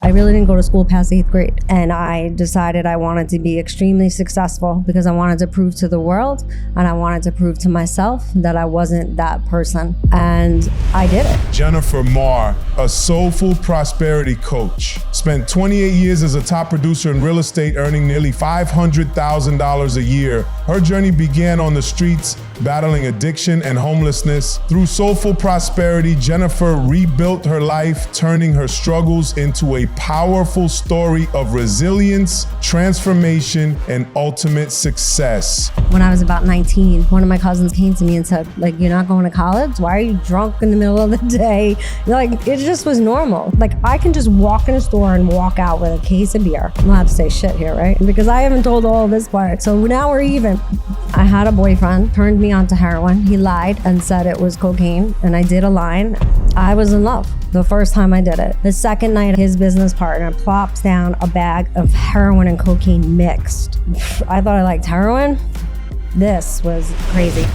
I really didn't go to school past 8th grade. And I decided I wanted to be extremely successful because I wanted to prove to the world and I wanted to prove to myself that I wasn't that person. And I did it. Jennifer Maher, a Soulful Prosperity coach, spent 28 years as a top producer in real estate, earning nearly $500,000 a year. Her journey began on the streets, battling addiction and homelessness. Through Soulful Prosperity, Jennifer rebuilt her life, turning her struggles into a powerful story of resilience, transformation, and ultimate success. When I was about 19, one of my cousins came to me and said, like, you're not going to college? Why are you drunk in the middle of the day? Like, it just was normal. Like, I can just walk in a store and walk out with a case of beer. I'm allowed to say shit here, right? Because I haven't told all this part. So now we're even. I had a boyfriend, turned me onto heroin. He lied and said it was cocaine, and I did a line. I was in love the first time I did it. The second night, his business partner plops down a bag of heroin and cocaine mixed. I thought I liked heroin. This was crazy.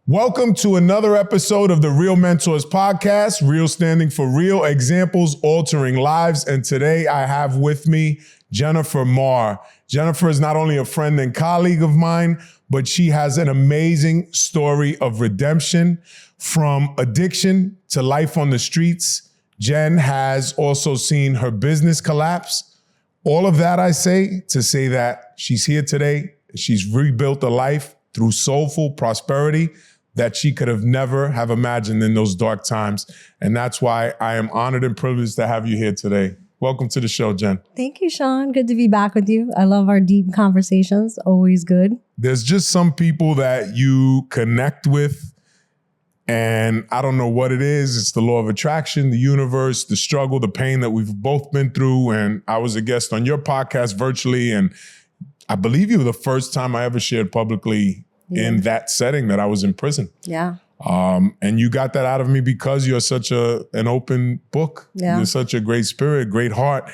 Welcome to another episode of the Real Mentors Podcast, Real standing for real, examples altering lives. And today I have with me Jennifer Maher. Jennifer is not only a friend and colleague of mine, but she has an amazing story of redemption from addiction to life on the streets. Jen has also seen her business collapse. All of that I say to say that she's here today. She's rebuilt a life through Soulful Prosperity that she could have never have imagined in those dark times. And that's why I am honored and privileged to have you here today. Welcome to the show, Jen. Thank you, Sean. Good to be back with you. I love our deep conversations. Always good. There's just some people that you connect with, and I don't know what it is. It's the law of attraction, the universe, the struggle, the pain that we've both been through. And I was a guest on your podcast virtually, and I believe you were the first time I ever shared publicly in that setting that I was in prison. Yeah. And you got that out of me because you're such an open book. Yeah. You're such a great spirit, great heart.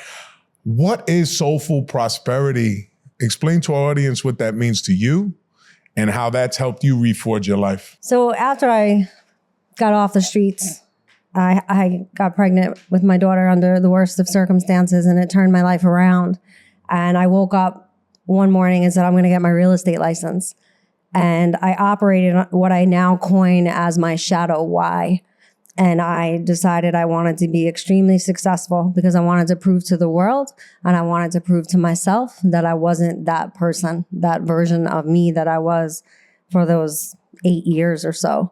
What is Soulful Prosperity? Explain to our audience what that means to you and how that's helped you reforge your life. So after I got off the streets, I got pregnant with my daughter under the worst of circumstances, and it turned my life around. And I woke up one morning and said, I'm going to get my real estate license. And I operated what I now coin as my shadow why. And I decided I wanted to be extremely successful because I wanted to prove to the world and I wanted to prove to myself that I wasn't that person, that version of me that I was for those 8 years or so.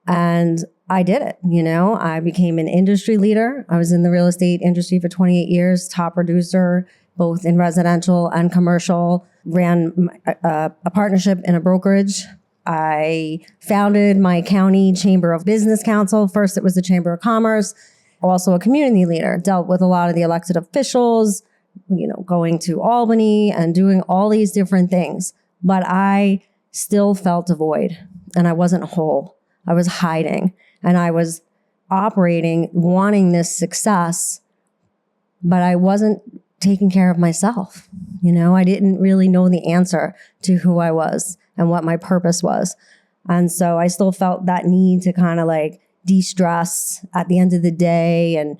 And I did it. You know, I became an industry leader. I was in the real estate industry for 28 years, top producer, both in residential and commercial, ran a partnership in a brokerage. I founded my county chamber of business council. First, it was the Chamber of Commerce, also a community leader, dealt with a lot of the elected officials, you know, going to Albany and doing all these different things. But I still felt a void and I wasn't whole. I was hiding and I was operating, wanting this success, but I wasn't taking care of myself. You know, I didn't really know the answer to who I was and what my purpose was. And so I still felt that need to kind of like de-stress at the end of the day and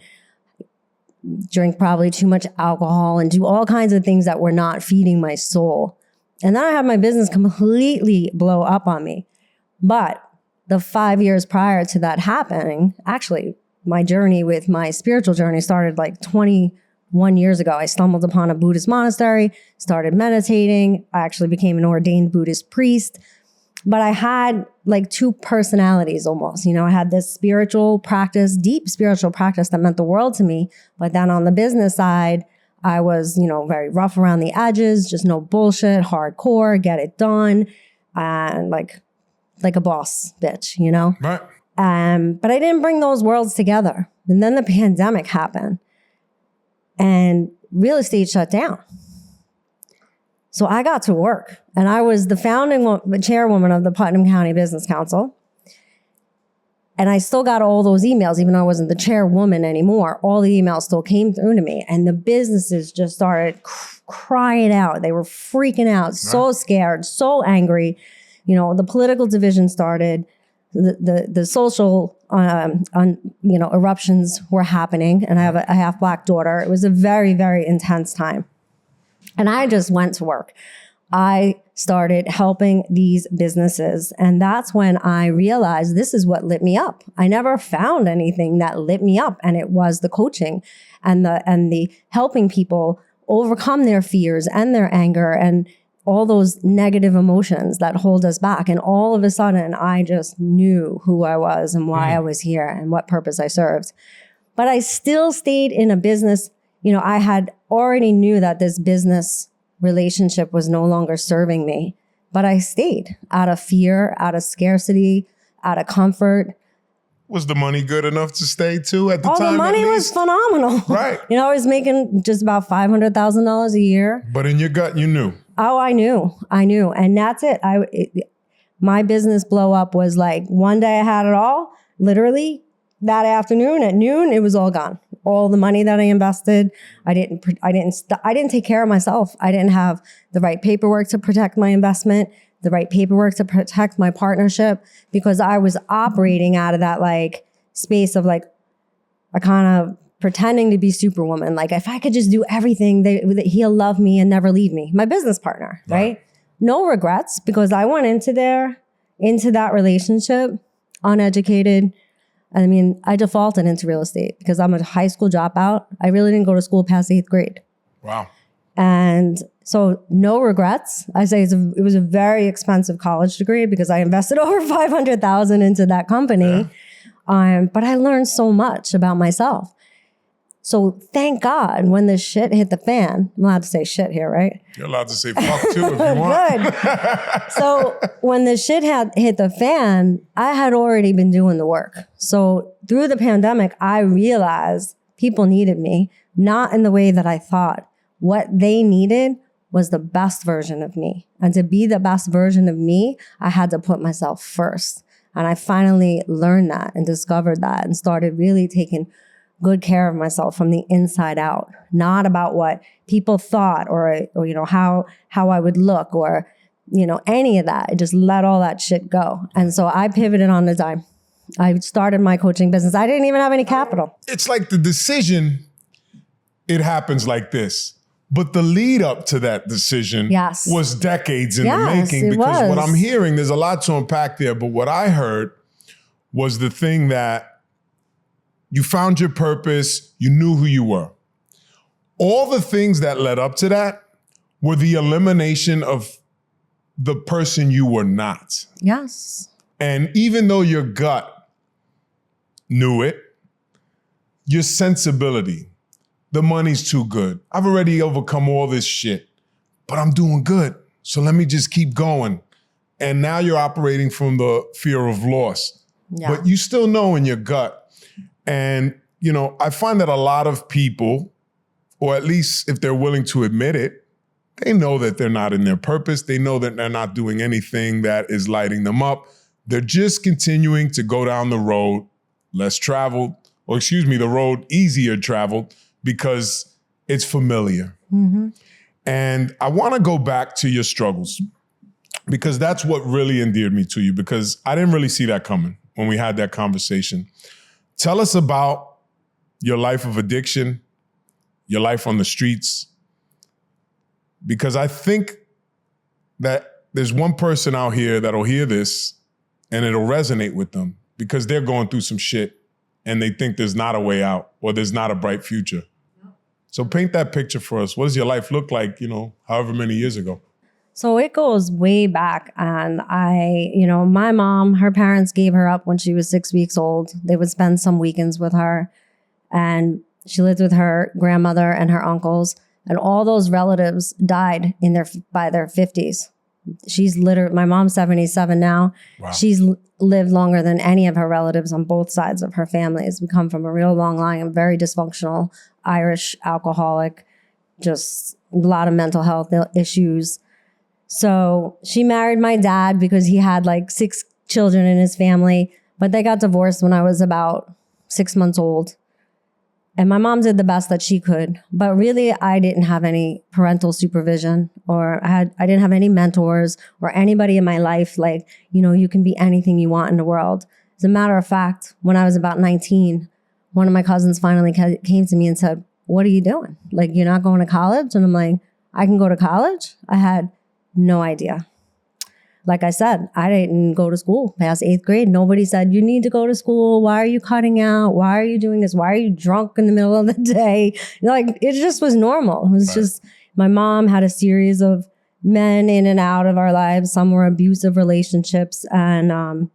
drink probably too much alcohol and do all kinds of things that were not feeding my soul. And then I had my business completely blow up on me. But the 5 years prior to that happening, actually, my journey with my spiritual journey started like 21 years ago. I stumbled upon a Buddhist monastery, started meditating. I actually became an ordained Buddhist priest. But I had like two personalities almost. You know, I had this spiritual practice, deep spiritual practice that meant the world to me. But then on the business side, I was, you know, very rough around the edges, just no bullshit, hardcore, get it done, and like a boss bitch, you know? Right. But I didn't bring those worlds together. And then the pandemic happened. And real estate shut down. So I got to work. And I was the chairwoman of the Putnam County Business Council. And I still got all those emails, even though I wasn't the chairwoman anymore. All the emails still came through to me. And the businesses just started crying out. They were freaking out, so scared, so angry. the political division started, the social, eruptions were happening, and I have a half Black daughter. It was a very, very intense time. And I just went to work. I started helping these businesses. And that's when I realized this is what lit me up. I never found anything that lit me up. And it was the coaching and the helping people overcome their fears and their anger and all those negative emotions that hold us back. And all of a sudden, I just knew who I was and why I was here and what purpose I served. But I still stayed in a business. I had already knew that this business relationship was no longer serving me, but I stayed out of fear, out of scarcity, out of comfort. Was the money good enough to stay too at the time? Oh, the money was phenomenal. Right. I was making just about $500,000 a year. But in your gut, you knew. Oh, I knew. And that's it. My business blow up was like one day I had it all. Literally that afternoon at noon, it was all gone. All the money that I invested, I didn't take care of myself. I didn't have the right paperwork to protect my investment, the right paperwork to protect my partnership, because I was operating out of that space of a kind of pretending to be Superwoman. Like if I could just do everything, he'll love me and never leave me. My business partner, right? No regrets, because I went into that relationship uneducated. I mean, I defaulted into real estate because I'm a high school dropout. I really didn't go to school past 8th grade. Wow. And so no regrets. I say it was a very expensive college degree because I invested over $500,000 into that company. Yeah. But I learned so much about myself. So thank God when the shit hit the fan, I'm allowed to say shit here, right? You're allowed to say fuck too if you want. Good. So when the shit had hit the fan, I had already been doing the work. So through the pandemic, I realized people needed me, not in the way that I thought. What they needed was the best version of me. And to be the best version of me, I had to put myself first. And I finally learned that and discovered that and started really taking good care of myself from the inside out, not about what people thought or how I would look or, any of that. I just let all that shit go. And so I pivoted on the dime. I started my coaching business. I didn't even have any capital. It's like the decision, it happens like this. But the lead up to that decision was decades in the making, because what I'm hearing, there's a lot to unpack there. But what I heard was the thing that you found your purpose, you knew who you were. All the things that led up to that were the elimination of the person you were not. Yes. And even though your gut knew it, your sensibility, the money's too good. I've already overcome all this shit, but I'm doing good. So let me just keep going. And now you're operating from the fear of loss. Yeah. But you still know in your gut. And, I find that a lot of people, or at least if they're willing to admit it, they know that they're not in their purpose. They know that they're not doing anything that is lighting them up. They're just continuing to go down the road less traveled, the road easier traveled, because it's familiar. Mm-hmm. And I want to go back to your struggles, because that's what really endeared me to you, because I didn't really see that coming when we had that conversation. Tell us about your life of addiction, your life on the streets, because I think that there's one person out here that'll hear this and it'll resonate with them, because they're going through some shit and they think there's not a way out or there's not a bright future. So paint that picture for us. What does your life look like, however many years ago? So it goes way back. And my mom, her parents gave her up when she was 6 weeks old. They would spend some weekends with her. And she lived with her grandmother and her uncles. And all those relatives died by their 50s. My mom's 77 now. Wow. She's lived longer than any of her relatives on both sides of her families. We come from a real long line of very dysfunctional Irish alcoholic, just a lot of mental health issues. So she married my dad because he had 6 children in his family, but they got divorced when I was about 6 months old. And my mom did the best that she could, but really I didn't have any parental supervision, or I didn't have any mentors or anybody in my life like, you can be anything you want in the world. As a matter of fact, when I was about 19, one of my cousins finally came to me and said, "What are you doing? Like, you're not going to college?" And I'm like, "I can go to college?" I had no idea. Like I said, I didn't go to school past 8th grade. Nobody said, "You need to go to school. Why are you cutting out? Why are you doing this? Why are you drunk in the middle of the day?" Like, it just was normal. It was just, my mom had a series of men in and out of our lives. Some were abusive relationships. And,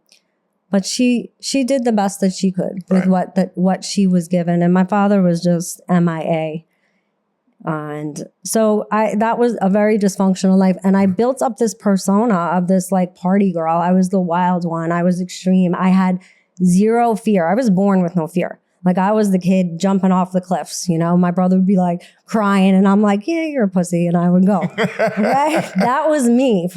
but she did the best that she could with what she was given. And my father was just MIA. And so that was a very dysfunctional life. And I built up this persona of this like party girl. I was the wild one. I was extreme. I had zero fear. I was born with no fear. Like, I was the kid jumping off the cliffs. My brother would be like crying and I'm like, "Yeah, you're a pussy." And I would go. Right? That was me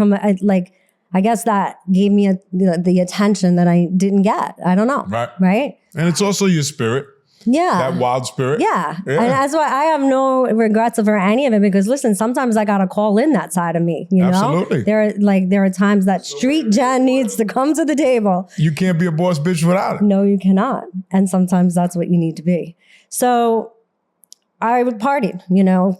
I guess that gave me the attention that I didn't get. I don't know. Right? And it's also your spirit. Yeah. That wild spirit. Yeah. And that's why I have no regrets over any of it, because listen, sometimes I got to call in that side of me, Absolutely. There are times that street Jen needs to come to the table. You can't be a boss bitch without it. No, you cannot. And sometimes that's what you need to be. So I would party,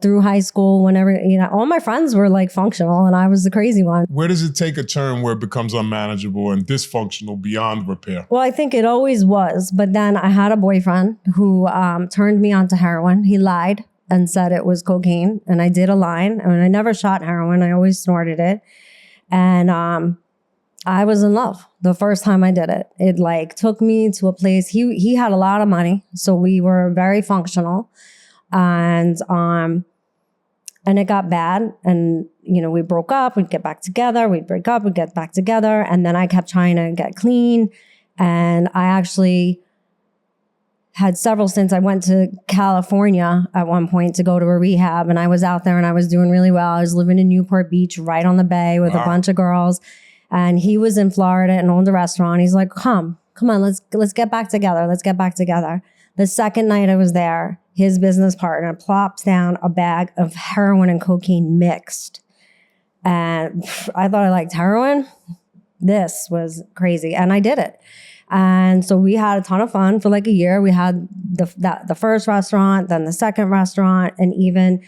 through high school, whenever, all my friends were like functional and I was the crazy one. Where does it take a turn where it becomes unmanageable and dysfunctional beyond repair? Well, I think it always was. But then I had a boyfriend who turned me onto heroin. He lied and said it was cocaine. And I did a line. And I never shot heroin. I always snorted it. And I was in love the first time I did it. It like took me to a place. He had a lot of money. So we were very functional. And it got bad, and we broke up. We'd get back together. We'd break up. We'd get back together, and then I kept trying to get clean. And I actually had several stints. I went to California at one point to go to a rehab, and I was out there and I was doing really well. I was living in Newport Beach, right on the bay, with a bunch of girls, and he was in Florida and owned a restaurant. He's like, "Come on, let's get back together. Let's get back together." The second night I was there, his business partner plops down a bag of heroin and cocaine mixed. And I thought I liked heroin. This was crazy. And I did it. And so we had a ton of fun for like a year. We had the first restaurant, then the second restaurant. And even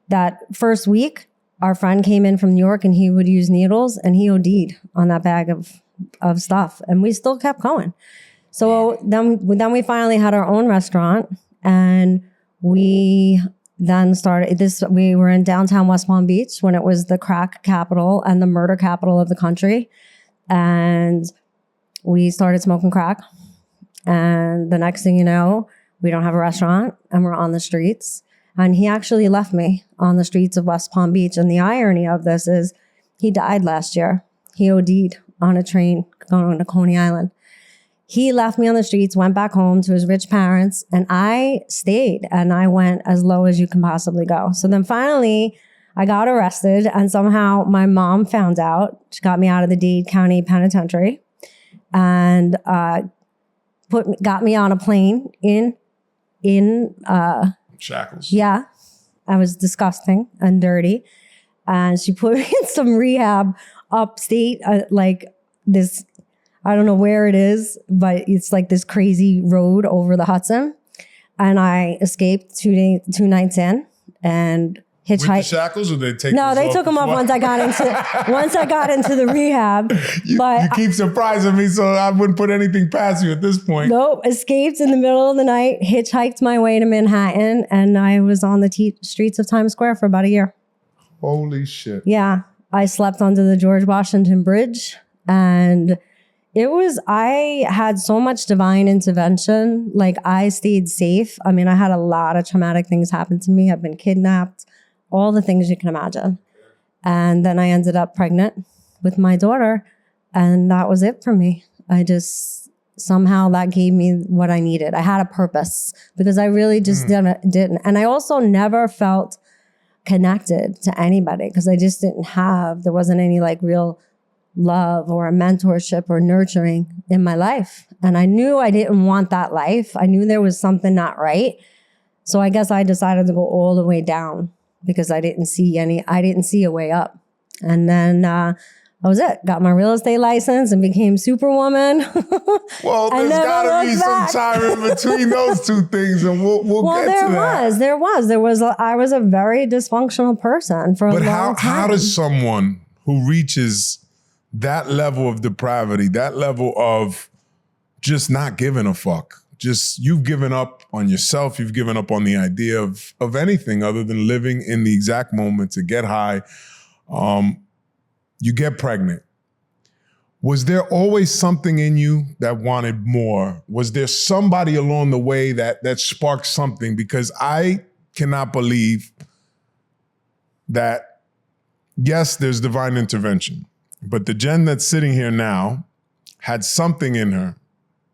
that first week, our friend came in from New York and he would use needles, and he OD'd on that bag of stuff. And we still kept going. So then we finally had our own restaurant, and we then started this. We were in downtown West Palm Beach when it was the crack capital and the murder capital of the country. And we started smoking crack. And the next thing you know, we don't have a restaurant and we're on the streets. And he actually left me on the streets of West Palm Beach. And the irony of this is he died last year. He OD'd on a train going to Coney Island. He left me on the streets, went back home to his rich parents, and I stayed, and I went as low as you can possibly go. So then finally I got arrested, and somehow my mom found out. She got me out of the Dade County Penitentiary and got me on a plane in shackles. Yeah. I was disgusting and dirty. And she put me in some rehab upstate, like this, I don't know where it is, but it's like this crazy road over the Hudson. And I escaped two nights in and hitchhiked. With the shackles, or they take? No, they took them off once I got into the rehab. You keep surprising me, so I wouldn't put anything past you at this point. Nope, escaped in the middle of the night, hitchhiked my way to Manhattan, and I was on the streets of Times Square for about a year. Holy shit! Yeah, I slept under the George Washington Bridge, and I had so much divine intervention. Like, I stayed safe. I mean, I had a lot of traumatic things happen to me. I've been kidnapped, all the things you can imagine. And then I ended up pregnant with my daughter. And that was it for me. Somehow that gave me what I needed. I had a purpose because I really just didn't. And I also never felt connected to anybody because I just there wasn't any like real love or a mentorship or nurturing in my life. And I knew I didn't want that life. I knew there was something not right. So I guess I decided to go all the way down because I didn't see a way up. And then that was it. Got my real estate license and became superwoman. Well, there's got to be some time in between those two things, and we'll get to that. There was. I was a very dysfunctional person for a long time. But how does someone who reaches that level of depravity, that level of just not giving a fuck, just you've given up on yourself, you've given up on the idea of anything other than living in the exact moment to get high, you get pregnant. Was there always something in you that wanted more? Was there somebody along the way that sparked something? Because I cannot believe that, yes, there's divine intervention, but the Jen that's sitting here now had something in her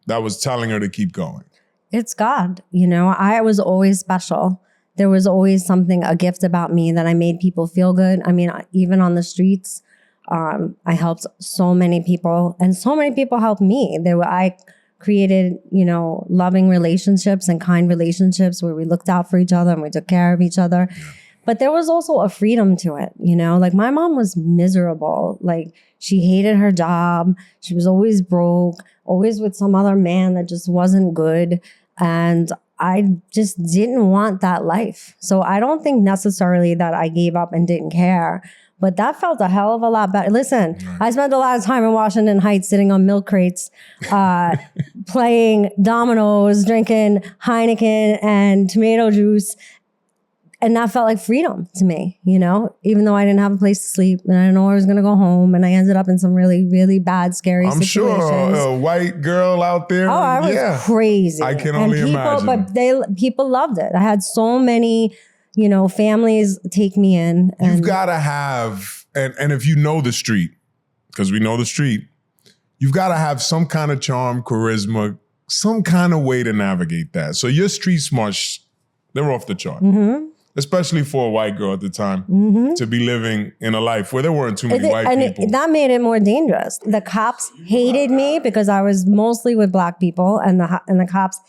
that was telling her to keep going. It's God. I was always special. There was always a gift about me that I made people feel good. I mean, even on the streets, I helped so many people, and so many people helped me. I created, loving relationships and kind relationships where we looked out for each other and we took care of each other. Yeah. But there was also a freedom to it, like my mom was miserable. Like she hated her job. She was always broke, always with some other man that just wasn't good. And I just didn't want that life. So I don't think necessarily that I gave up and didn't care. But that felt a hell of a lot better. Listen, I spent a lot of time in Washington Heights sitting on milk crates, playing dominoes, drinking Heineken and tomato juice. And that felt like freedom to me, even though I didn't have a place to sleep and I didn't know I was going to go home. And I ended up in some really, really bad, scary situations. I'm sure a white girl out there. Oh, I was crazy. I can only imagine. But people loved it. I had so many families take me in. You've got to have, and if you know the street, because we know the street, you've got to have some kind of charm, charisma, some kind of way to navigate that. So your street smarts, they're off the chart. Mm-hmm. Especially for a white girl at the time, to be living in a life where there weren't too many white people. That made it more dangerous. The cops hated me because I was mostly with black people, and the cops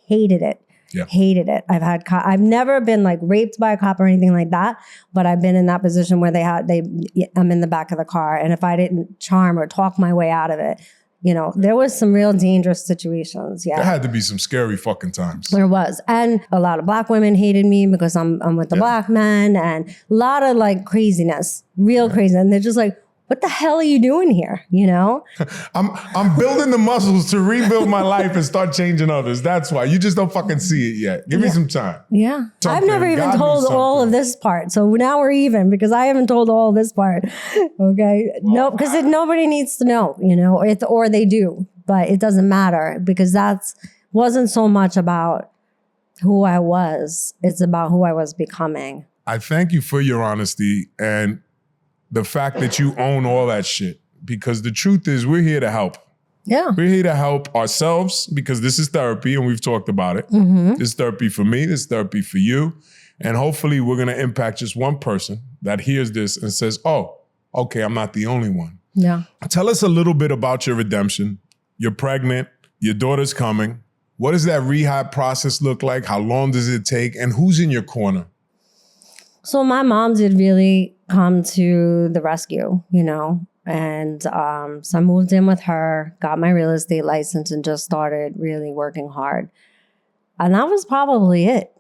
hated it. Yeah. Hated it. I've never been like raped by a cop or anything like that, but I've been in that position where I'm in the back of the car, and if I didn't charm or talk my way out of it, there was some real dangerous situations. Yeah. There had to be some scary fucking times. There was. And a lot of black women hated me because I'm with the black men, and a lot of like craziness, real crazy. And they're just like, what the hell are you doing here? I'm building the muscles to rebuild my life and start changing others. That's why. You just don't fucking see it yet. Give me some time. Yeah. I've never even told all of this part. So now we're even because I haven't told all this part. Okay. No, because nobody needs to know, or they do, but it doesn't matter because wasn't so much about who I was. It's about who I was becoming. I thank you for your honesty and the fact that you own all that shit, because the truth is we're here to help. Yeah. We're here to help ourselves because this is therapy and we've talked about it. Mm-hmm. This is therapy for me. This is therapy for you. And hopefully we're going to impact just one person that hears this and says, oh, okay, I'm not the only one. Yeah. Tell us a little bit about your redemption. You're pregnant. Your daughter's coming. What does that rehab process look like? How long does it take? And who's in your corner? So my mom did really come to the rescue, and so I moved in with her, got my real estate license, and just started really working hard. And that was probably it.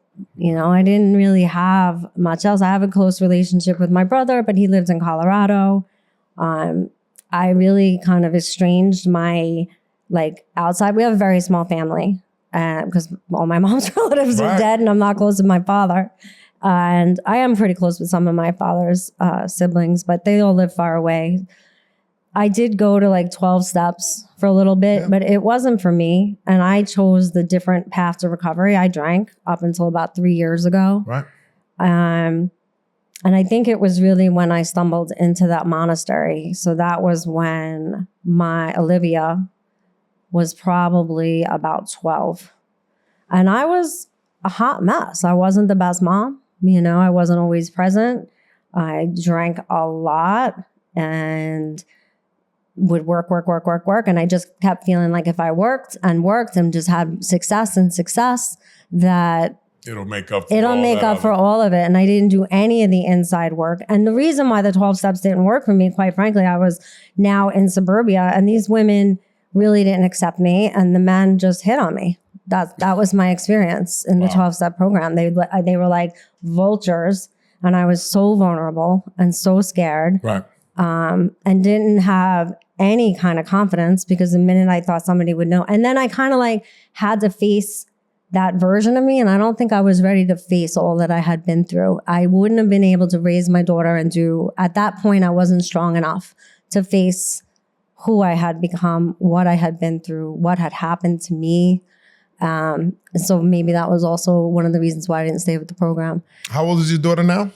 I didn't really have much else. I have a close relationship with my brother, but he lives in Colorado. I really kind of estranged my outside. We have a very small family because all my mom's relatives are dead, and I'm not close to my father. And I am pretty close with some of my father's siblings, but they all live far away. I did go to 12 steps for a little bit, but it wasn't for me. And I chose the different path to recovery. I drank up until about 3 years ago. Right. And I think it was really when I stumbled into that monastery. So that was when my Olivia was probably about 12. And I was a hot mess. I wasn't the best mom. I wasn't always present. I drank a lot and would work. And I just kept feeling like if I worked and just had success, that It'll make up for It'll make up for all of it. And I didn't do any of the inside work. And the reason why the 12 steps didn't work for me, quite frankly, I was now in suburbia and these women really didn't accept me and the men just hit on me. That was my experience in the 12-step program. They were like vultures and I was so vulnerable and so scared. Right. And didn't have any kind of confidence because the minute I thought somebody would know. And then I kind of like had to face that version of me. And I don't think I was ready to face all that I had been through. I wouldn't have been able to raise my daughter and at that point, I wasn't strong enough to face who I had become, what I had been through, what had happened to me. So maybe that was also one of the reasons why I didn't stay with the program. How old is your daughter now?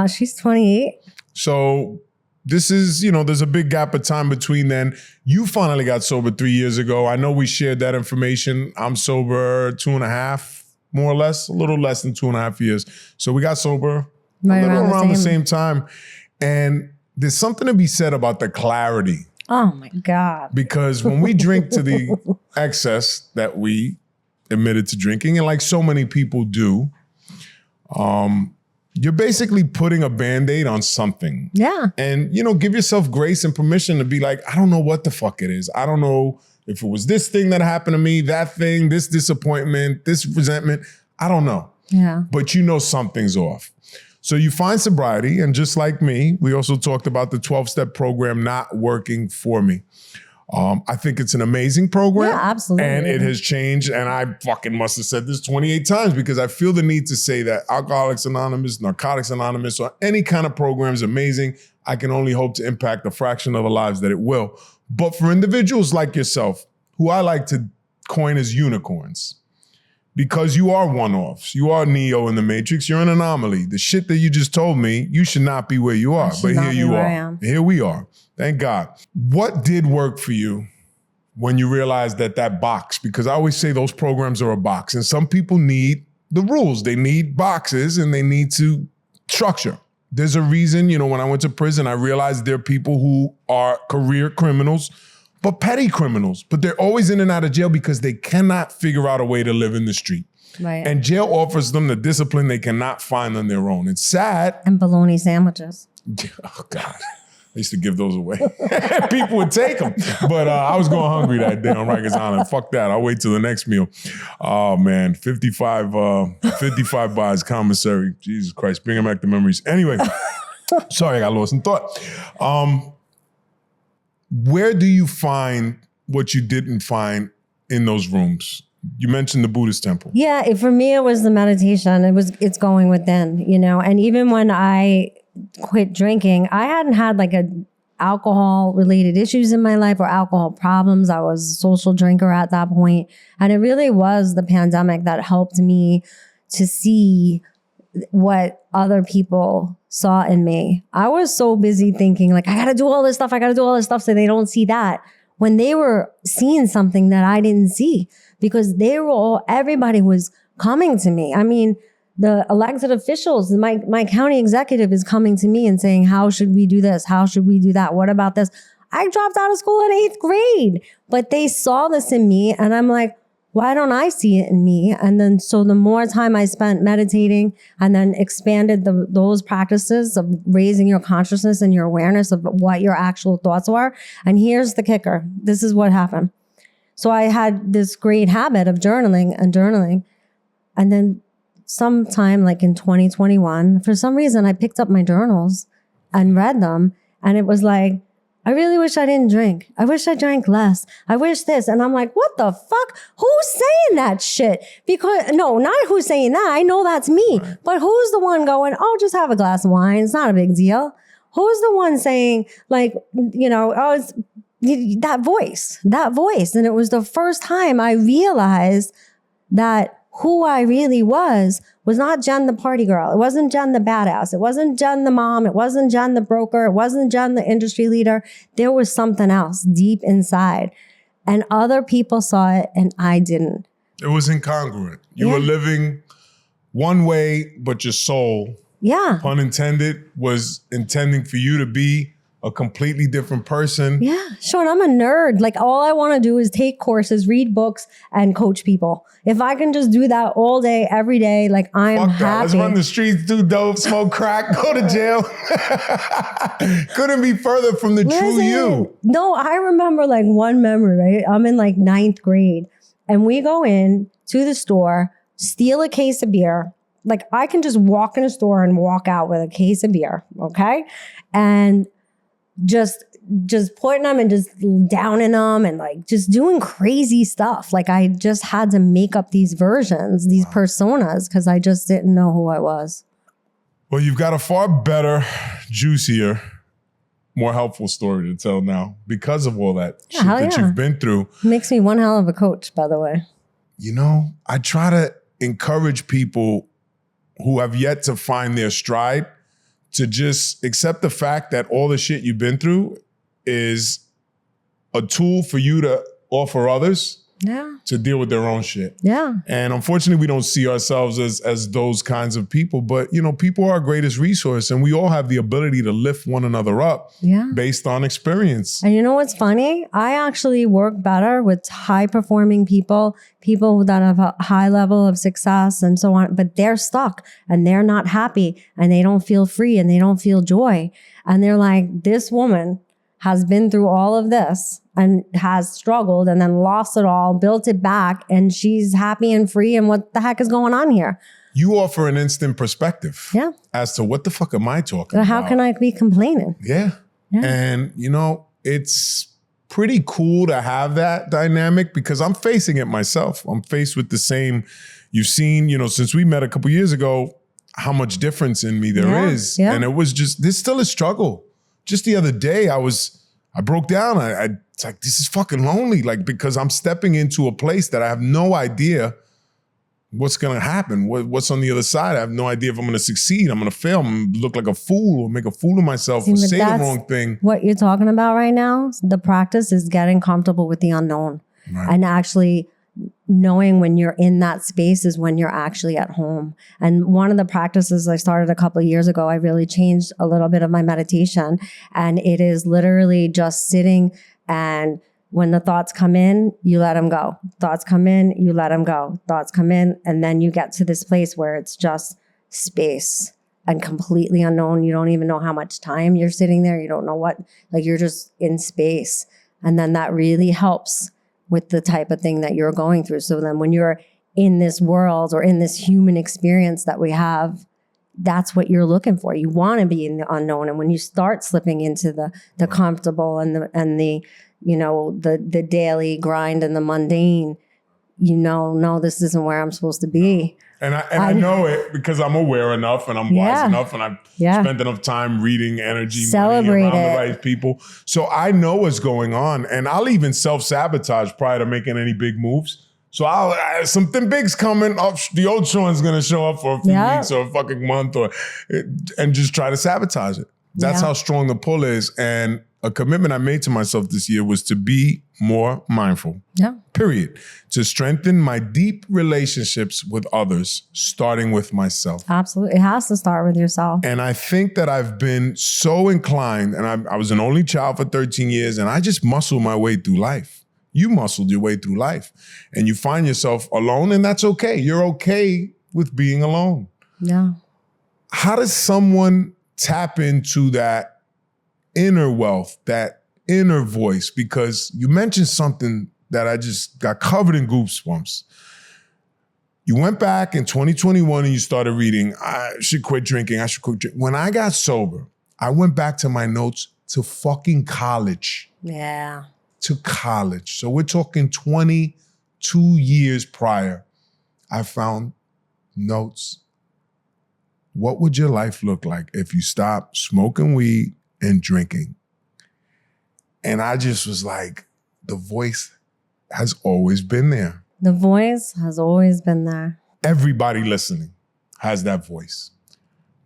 She's 28. So this is, there's a big gap of time between then. You finally got sober 3 years ago. I know we shared that information. I'm sober 2.5, more or less, a little less than 2.5 years. So we got sober right around the same time. And there's something to be said about the clarity. Oh my God. Because when we drink to the excess that we admitted to drinking, and like so many people do, you're basically putting a Band-Aid on something. Yeah. And, give yourself grace and permission to be like, I don't know what the fuck it is. I don't know if it was this thing that happened to me, that thing, this disappointment, this resentment. I don't know. Yeah. But something's off. So you find sobriety. And just like me, we also talked about the 12-step program not working for me. I think it's an amazing program. Yeah, absolutely. And it has changed. And I fucking must have said this 28 times because I feel the need to say that Alcoholics Anonymous, Narcotics Anonymous, or any kind of program is amazing. I can only hope to impact a fraction of the lives that it will. But for individuals like yourself, who I like to coin as unicorns, because you are one-offs. You are Neo in the Matrix. You're an anomaly. The shit that you just told me, you should not be where you are. But here you are. Here we are. Thank God. What did work for you when you realized that box? Because I always say those programs are a box. And some people need the rules. They need boxes and they need to structure. There's a reason, when I went to prison, I realized there are people who are career criminals, but petty criminals. But they're always in and out of jail because they cannot figure out a way to live in the street. Right. And jail offers them the discipline they cannot find on their own. It's sad. And bologna sandwiches. Oh, God. I used to give those away. People would take them. But I was going hungry that day on Rikers Island. Fuck that. I'll wait till the next meal. Oh, man. 55 buys commissary. Jesus Christ. Bringing back the memories. Anyway. Sorry, I got lost in thought. Where do you find what you didn't find in those rooms? You mentioned the Buddhist temple. Yeah, for me, it was the meditation. It's going within, And even when I quit drinking, I hadn't had like alcohol related issues in my life or alcohol problems. I was a social drinker at that point. And it really was the pandemic that helped me to see what other people saw in me. I was so busy thinking like, I got to do all this stuff so they don't see that, when they were seeing something that I didn't see, because everybody was coming to me. I mean, the elected officials, my county executive is coming to me and saying, how should we do this? How should we do that? What about this? I dropped out of school in 8th grade, but they saw this in me and I'm like, why don't I see it in me? And then, so the more time I spent meditating and then expanded those practices of raising your consciousness and your awareness of what your actual thoughts are. And here's the kicker. This is what happened. So I had this great habit of journaling. And then sometime like in 2021, for some reason, I picked up my journals and read them. And it was like, I really wish I didn't drink. I wish I drank less. I wish this. And I'm like, what the fuck? Who's saying that shit? Because no, not who's saying that. I know that's me. Right. But who's the one going, oh, just have a glass of wine. It's not a big deal. Who's the one saying like, oh, it's that voice. And it was the first time I realized that who I really was not Jen the party girl. It wasn't Jen the badass. It wasn't Jen the mom. It wasn't Jen the broker. It wasn't Jen the industry leader. There was something else deep inside. And other people saw it and I didn't. It was incongruent. You were living one way, but your soul, pun intended, was intending for you to be a completely different person. Yeah, Sean, I'm a nerd. Like all I want to do is take courses, read books, and coach people. If I can just do that all day, every day, like I'm Fuck that. happy. Let's run the streets, do dope, smoke crack, go to jail. Couldn't be further from the true you. No, I remember like one memory, right? I'm in like 9th grade and we go in to the store, steal a case of beer. Like I can just walk in a store and walk out with a case of beer, okay? And just putting them and just downing them and like just doing crazy stuff. Like I just had to make up these versions, these personas, because I just didn't know who I was. Well, you've got a far better, juicier, more helpful story to tell now because of all that shit that you've been through. Makes me one hell of a coach, by the way. You know, I try to encourage people who have yet to find their stride to just accept the fact that all the shit you've been through is a tool for you to offer others to deal with their own shit. Yeah. And unfortunately, we don't see ourselves as those kinds of people. But, you know, people are our greatest resource and we all have the ability to lift one another up based on experience. And you know what's funny? I actually work better with high performing people that have a high level of success and so on, but they're stuck and they're not happy and they don't feel free and they don't feel joy. And they're like, this woman has been through all of this and has struggled and then lost it all, built it back, and she's happy and free. And what the heck is going on here? You offer an instant perspective as to what the fuck am I talking about? How can I be complaining? Yeah. And, you know, it's pretty cool to have that dynamic because I'm facing it myself. I'm faced with the same, you've seen, you know, since we met a couple years ago, how much difference in me there is. And it was just, there's still a struggle. Just the other day, I broke down. It's like, this is fucking lonely. Like, because I'm stepping into a place that I have no idea what's going to happen. What's on the other side? I have no idea if I'm going to succeed. I'm going to fail. I'm going to look like a fool or make a fool of myself or say the wrong thing. What you're talking about right now, the practice is getting comfortable with the unknown and actually knowing when you're in that space is when you're actually at home. And one of the practices I started a couple of years ago, I really changed a little bit of my meditation. And it is literally just sitting, and when the thoughts come in, you let them go. Thoughts come in, you let them go. Thoughts come in, and then you get to this place where it's just space and completely unknown. You don't even know how much time you're sitting there. You don't know what, like you're just in space. And then that really helps with the type of thing that you're going through. So then when you're in this world or in this human experience that we have, that's what you're looking for. You want to be in the unknown. And when you start slipping into the comfortable and the you know, the daily grind and the mundane, you know, no, this isn't where I'm supposed to be. And I know it because I'm aware enough and I'm wise enough and I've spent enough time reading energy, money around the right people. So I know what's going on, and I'll even self-sabotage prior to making any big moves. So something big's coming. The old Sean's going to show up for a few weeks or a fucking month and just try to sabotage it. That's how strong the pull is. And a commitment I made to myself this year was to be more mindful. Period. To strengthen my deep relationships with others, starting with myself. Absolutely. It has to start with yourself. And I think that I've been so inclined, and I was an only child for 13 years, and I just muscled my way through life. You muscled your way through life. And you find yourself alone, and that's okay. You're okay with being alone. Yeah. How does someone tap into that inner wealth, that inner voice? Because you mentioned something that I just got covered in goosebumps. You went back in 2021 and you started reading, I should quit drinking, I should quit drinking. When I got sober, I went back to my notes to fucking college. Yeah. To college. So we're talking 22 years prior. I found notes. What would your life look like if you stopped smoking weed and drinking? And I just was like, the voice has always been there. The voice has always been there. Everybody listening has that voice.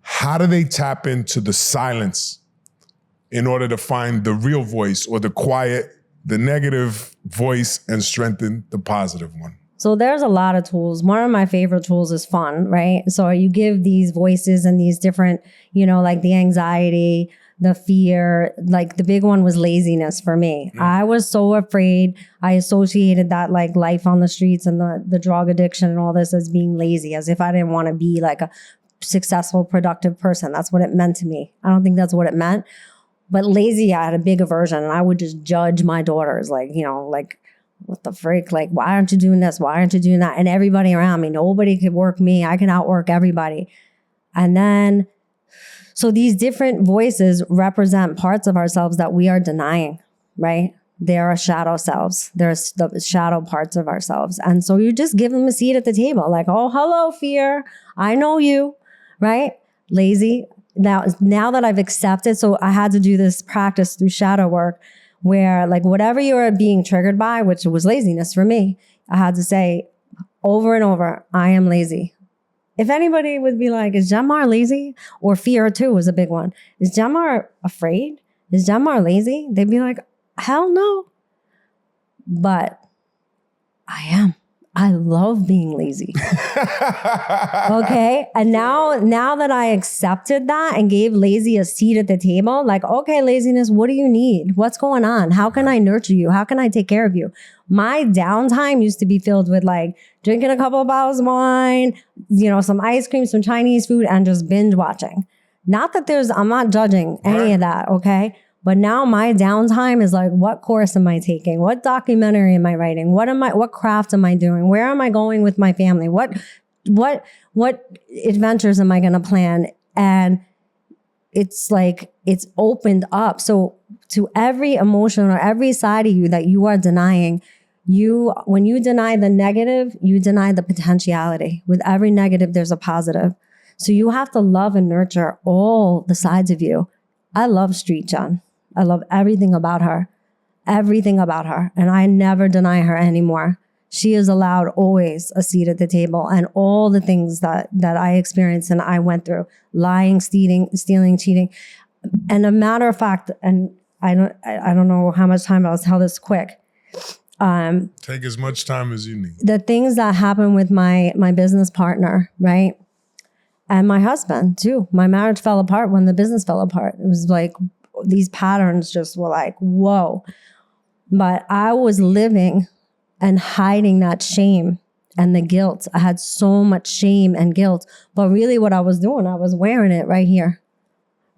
How do they tap into the silence in order to find the real voice or the quiet, the negative voice, and strengthen the positive one? So there's a lot of tools. One of my favorite tools is fun, right? So you give these voices and these different, you know, like the anxiety, the fear. Like the big one was laziness for me. I was so afraid. I associated that like life on the streets and the drug addiction and all this as being lazy, as if I didn't want to be like a successful, productive person. That's what it meant to me. I don't think that's what it meant. But lazy, I had a big aversion, and I would just judge my daughters like, like, what the freak? Like, why aren't you doing this? Why aren't you doing that? And everybody around me, nobody could work me. I can outwork everybody. And then, so these different voices represent parts of ourselves that we are denying, right? They are shadow selves. They're the shadow parts of ourselves. And so you just give them a seat at the table. Like, oh, hello, fear. I know you, right? Lazy. Now that I've accepted, so I had to do this practice through shadow work where like whatever you are being triggered by, which was laziness for me, I had to say over and over, I am lazy. If anybody would be like, is Maher lazy? Or fear too was a big one. Is Maher afraid? Is Maher lazy? They'd be like, hell no. But I am. I love being lazy. Okay. And now that I accepted that and gave lazy a seat at the table, like, okay, laziness, what do you need? What's going on? How can I nurture you? How can I take care of you? My downtime used to be filled with like drinking a couple of bottles of wine, some ice cream, some Chinese food, and just binge watching. Not that I'm not judging any of that. Okay. But now my downtime is like, what course am I taking? What documentary am I writing? What craft am I doing? Where am I going with my family? What adventures am I going to plan? And it's like, it's opened up. So to every emotion or every side of you that you are denying, when you deny the negative, you deny the potentiality. With every negative, there's a positive. So you have to love and nurture all the sides of you. I love Street Jen. I love everything about her. And I never deny her anymore. She is allowed always a seat at the table, and all the things that I experienced and I went through, lying, stealing, cheating. And a matter of fact, and I don't know how much time, but I'll tell this quick. Take as much time as you need. The things that happened with my business partner, right? And my husband too. My marriage fell apart when the business fell apart. It was like, these patterns just were like, whoa. But I was living and hiding that shame and the guilt. I had so much shame and guilt. But really what I was doing, I was wearing it right here,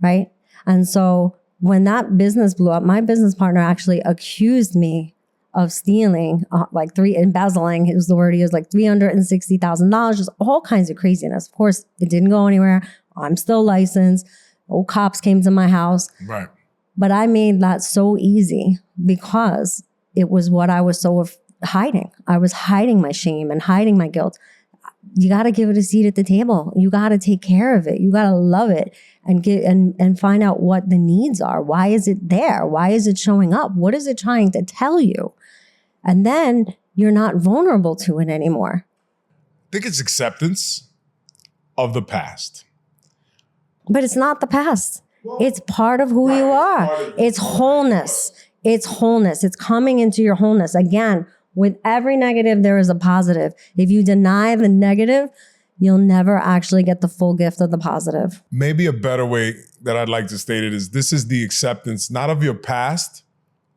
right? And so when that business blew up, my business partner actually accused me of stealing, embezzling, it was the word he used, like $360,000, just all kinds of craziness. Of course, it didn't go anywhere. I'm still licensed. Old cops came to my house. Right. But I made that so easy because it was what I was so hiding. I was hiding my shame and hiding my guilt. You got to give it a seat at the table. You got to take care of it. You got to love it and find out what the needs are. Why is it there? Why is it showing up? What is it trying to tell you? And then you're not vulnerable to it anymore. I think it's acceptance of the past. But it's not the past. It's part of who you are. It's wholeness. It's wholeness. It's coming into your wholeness. Again, with every negative, there is a positive. If you deny the negative, you'll never actually get the full gift of the positive. Maybe a better way that I'd like to state it is this is the acceptance, not of your past,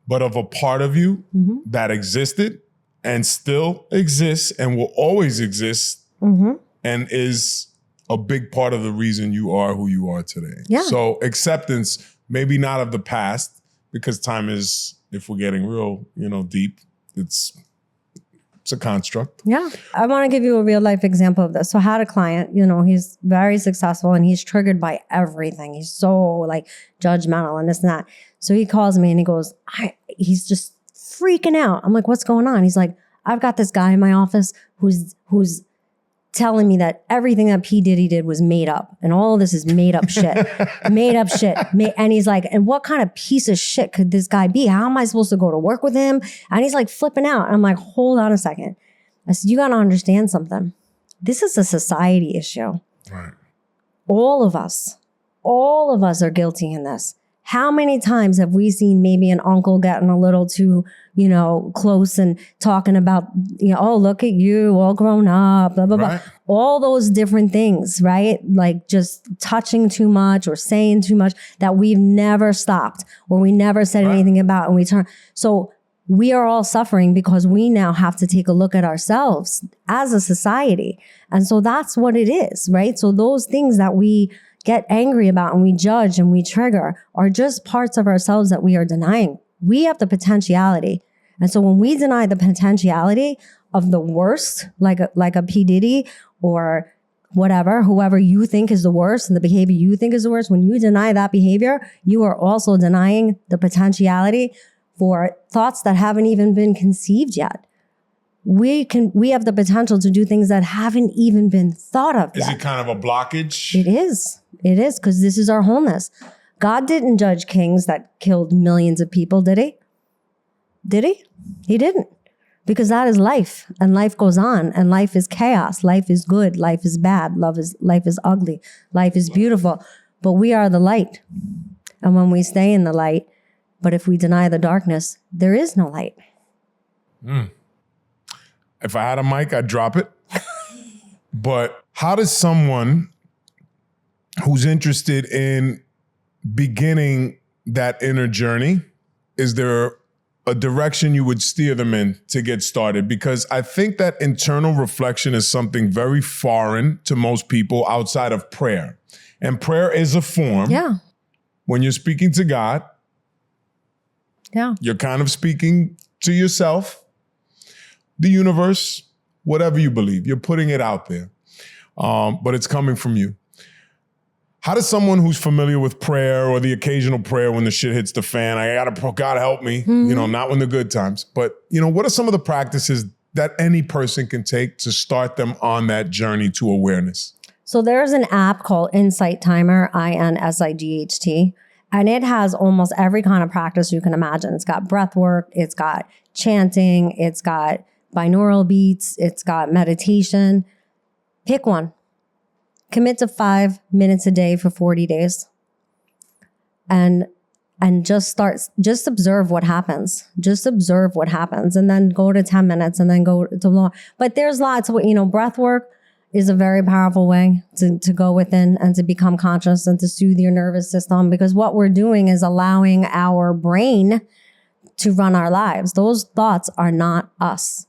but of a part of you that existed and still exists and will always exist and is a big part of the reason you are who you are today. Yeah. So acceptance, maybe not of the past, because time is, if we're getting real, deep, it's a construct. Yeah. I want to give you a real life example of this. So I had a client, he's very successful and he's triggered by everything. He's so like judgmental and this and that. So he calls me and he goes, he's just freaking out. I'm like, what's going on? He's like, I've got this guy in my office who's telling me that everything that P. Diddy did was made up. And all of this is made up shit. Made up shit. And he's like, and what kind of piece of shit could this guy be? How am I supposed to go to work with him? And he's like flipping out. I'm like, hold on a second. I said, you got to understand something. This is a society issue. Right. All of us are guilty in this. How many times have we seen maybe an uncle getting a little too, close and talking about, oh, look at you, all grown up, blah, blah, Right. blah. All those different things, right? Like just touching too much or saying too much that we've never stopped or we never said anything about, and we turn. So we are all suffering because we now have to take a look at ourselves as a society. And so that's what it is, right? So those things that we get angry about and we judge and we trigger are just parts of ourselves that we are denying. We have the potentiality. And so when we deny the potentiality of the worst, like a P. Diddy or whatever, whoever you think is the worst and the behavior you think is the worst, when you deny that behavior, you are also denying the potentiality for thoughts that haven't even been conceived yet. We have the potential to do things that haven't even been thought of yet. Is it kind of a blockage? It is, because this is our wholeness. God didn't judge kings that killed millions of people, did he? Did he? He didn't. Because that is life, and life goes on, and life is chaos. Life is good. Life is bad. Life is ugly. Life is beautiful. But we are the light. And when we stay in the light, but if we deny the darkness, there is no light. If I had a mic, I'd drop it. But how does someone who's interested in beginning that inner journey, is there a direction you would steer them in to get started? Because I think that internal reflection is something very foreign to most people outside of prayer. And prayer is a form. Yeah. When you're speaking to God, you're kind of speaking to yourself, the universe, whatever you believe. You're putting it out there, but it's coming from you. How does someone who's familiar with prayer or the occasional prayer when the shit hits the fan, God help me, not when the good times, but what are some of the practices that any person can take to start them on that journey to awareness? So there's an app called Insight Timer, INSIGHT, and it has almost every kind of practice you can imagine. It's got breath work, it's got chanting, it's got binaural beats, it's got meditation. Pick one. Commit to 5 minutes a day for 40 days. And just observe what happens. Just observe what happens. And then go to 10 minutes and then go to long. But there's lots of, breath work is a very powerful way to go within and to become conscious and to soothe your nervous system, because what we're doing is allowing our brain to run our lives. Those thoughts are not us.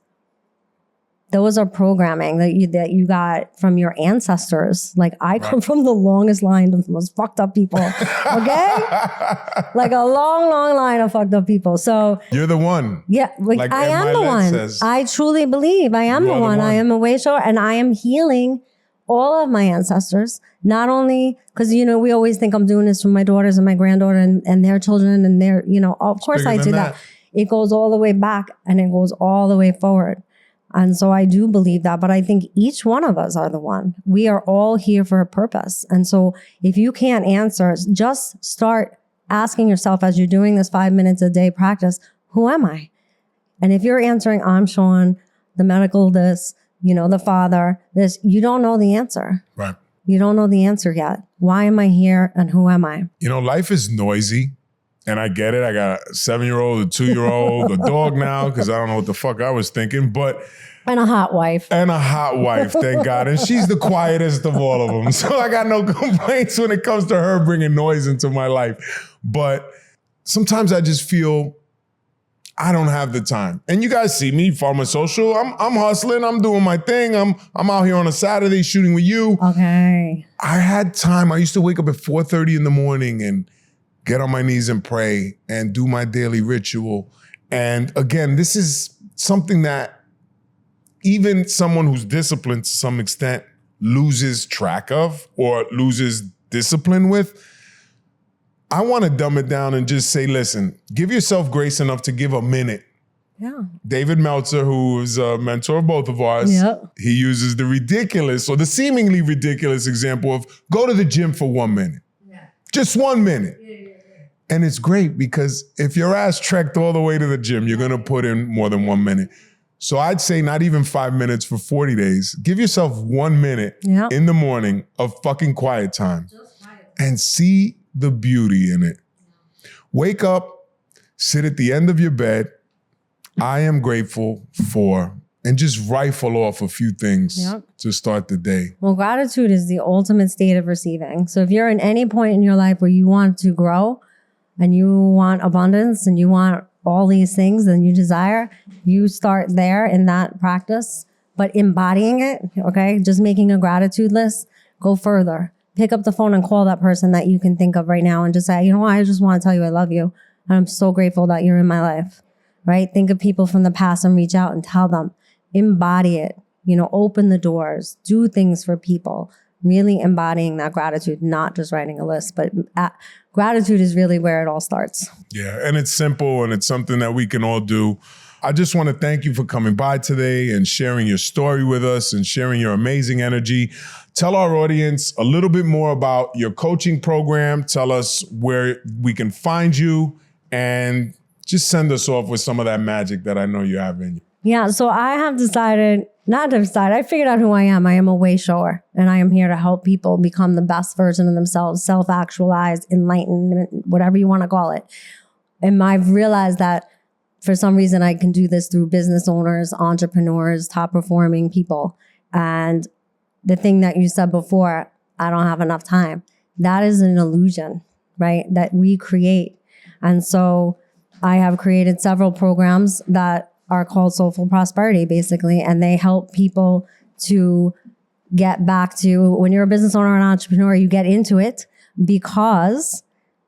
Those are programming that you got from your ancestors. Like I come from the longest line of the most fucked up people. Okay? Like a long, long line of fucked up people. So you're the one. Yeah, like I am the one. Says, I truly believe I am the one. I am a way shower, and I am healing all of my ancestors. Not only because we always think I'm doing this for my daughters and my granddaughter and their children and their of course I do that. It goes all the way back and it goes all the way forward. And so I do believe that, but I think each one of us are the one. We are all here for a purpose. And so if you can't answer, just start asking yourself as you're doing this 5 minutes a day practice, who am I? And if you're answering, I'm Sean, the medical this, the father, this, you don't know the answer. Right. You don't know the answer yet. Why am I here and who am I? Life is noisy. And I get it. I got a 7-year-old, a 2-year-old, a dog now, because I don't know what the fuck I was thinking. But and a hot wife. Thank God. And she's the quietest of all of them. So I got no complaints when it comes to her bringing noise into my life. But sometimes I just feel I don't have the time. And you guys see me, Farmer Social. I'm hustling. I'm doing my thing. I'm out here on a Saturday shooting with you. Okay. I had time. I used to wake up at 4:30 in the morning and get on my knees and pray and do my daily ritual. And again, this is something that even someone who's disciplined to some extent loses track of or loses discipline with. I want to dumb it down and just say, listen, give yourself grace enough to give a minute. Yeah. David Meltzer, who is a mentor of both of ours, he uses the ridiculous or the seemingly ridiculous example of go to the gym for 1 minute. Yeah. Just 1 minute. And it's great because if your ass trekked all the way to the gym, you're going to put in more than 1 minute. So I'd say not even 5 minutes for 40 days. Give yourself 1 minute in the morning of fucking quiet time and see the beauty in it. Wake up, sit at the end of your bed. I am grateful for, and just rifle off a few things to start the day. Well, gratitude is the ultimate state of receiving. So if you're in any point in your life where you want to grow and you want abundance and you want all these things that you desire, you start there in that practice, but embodying it, okay? Just making a gratitude list, go further. Pick up the phone and call that person that you can think of right now and just say, you know what, I just want to tell you I love you. And I'm so grateful that you're in my life, right? Think of people from the past and reach out and tell them. Embody it, open the doors, do things for people, really embodying that gratitude, not just writing a list, but gratitude is really where it all starts. Yeah, and it's simple and it's something that we can all do. I just want to thank you for coming by today and sharing your story with us and sharing your amazing energy. Tell our audience a little bit more about your coaching program. Tell us where we can find you and just send us off with some of that magic that I know you have in you. Yeah, so I have I figured out who I am. I am a way shower, and I am here to help people become the best version of themselves, self-actualized, enlightened, whatever you want to call it. And I've realized that for some reason I can do this through business owners, entrepreneurs, top performing people. And the thing that you said before, I don't have enough time. That is an illusion, right? That we create. And so I have created several programs that are called Soulful Prosperity, basically, and they help people to get back to, when you're a business owner or an entrepreneur, you get into it because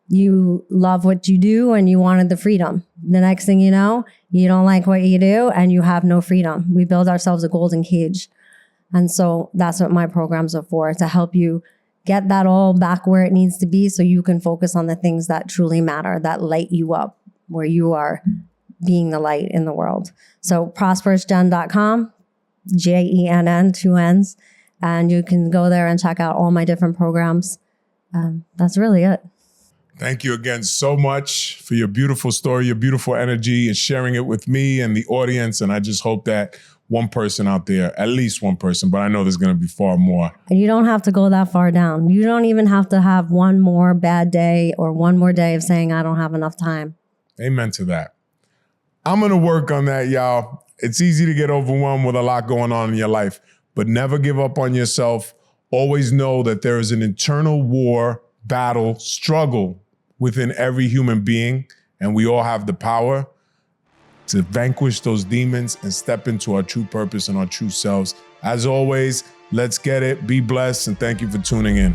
you love what you do and you wanted the freedom. The next thing you know, you don't like what you do and you have no freedom. We build ourselves a golden cage. And so that's what my programs are for, to help you get that all back where it needs to be so you can focus on the things that truly matter, that light you up, where you are being the light in the world. So prosperousjen.com, JENN, 2 N's, and you can go there and check out all my different programs. That's really it. Thank you again so much for your beautiful story, your beautiful energy, and sharing it with me and the audience. And I just hope that one person out there, at least one person, but I know there's going to be far more. And you don't have to go that far down. You don't even have to have one more bad day or one more day of saying, I don't have enough time. Amen to that. I'm going to work on that, y'all. It's easy to get overwhelmed with a lot going on in your life, but never give up on yourself. Always know that there is an internal war, battle, struggle within every human being, and we all have the power to vanquish those demons and step into our true purpose and our true selves. As always, let's get it. Be blessed, and thank you for tuning in.